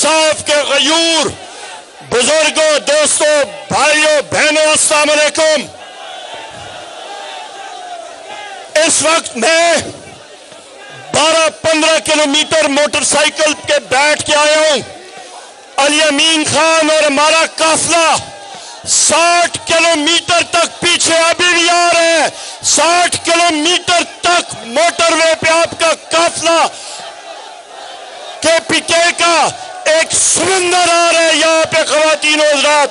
انصاف کے غیور بزرگوں، دوستوں، بھائیوں، بہنوں، السلام علیکم۔ اس وقت میں 12-15 کلومیٹر موٹر سائیکل کے بیٹھ کے آیا ہوں۔ علی امین خان اور ہمارا قافلہ 60 کلومیٹر تک پیچھے ابھی بھی آ رہے ہیں۔ 60 کلومیٹر تک موٹر وے پہ آپ کا قافلہ کے پیٹے کا ایک سمندر آ رہا ہے۔ یہاں پہ خواتین و حضرات،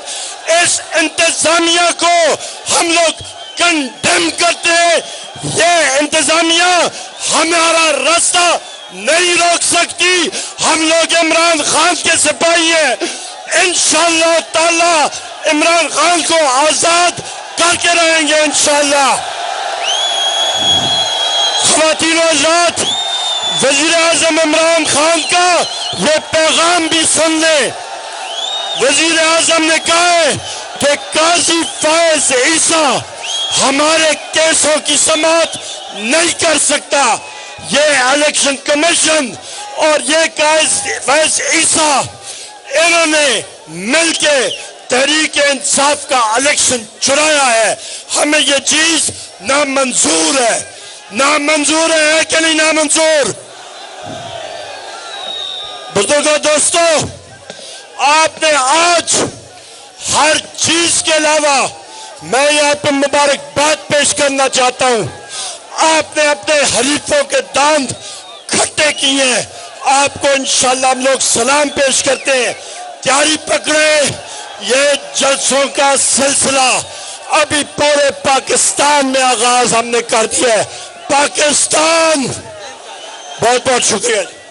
اس انتظامیہ کو ہم لوگ کنڈیم کرتے ہیں۔ یہ انتظامیہ ہمارا راستہ نہیں روک سکتی۔ ہم لوگ عمران خان کے سپاہی ہیں۔ انشاءاللہ تعالی عمران خان کو آزاد کر کے رہیں گے انشاءاللہ۔ خواتین و حضرات، وزیر اعظم عمران خان کا یہ پیغام بھی سن لیں۔ وزیر اعظم نے کہا ہے کہ قاضی فائز عیسیٰ ہمارے کیسوں کی سماعت نہیں کر سکتا۔ یہ الیکشن کمیشن اور یہ قاضی فائز عیسیٰ انہوں نے مل کے تحریک انصاف کا الیکشن چرایا ہے۔ ہمیں یہ چیز نامنظور ہے۔ نامنظور ہے کہ نہیں نامنظور؟ بزرگوں، دوستوں، آپ نے آج ہر چیز کے علاوہ میں یہاں پہ مبارکباد پیش کرنا چاہتا ہوں۔ آپ نے اپنے حریفوں کے داند کھٹے کیے ہیں۔ آپ کو انشاءاللہ ہم لوگ سلام پیش کرتے ہیں۔ تیاری پکڑے، یہ جلسوں کا سلسلہ ابھی پورے پاکستان میں آغاز ہم نے کر دیا ہے۔ پاکستان، بہت بہت شکریہ۔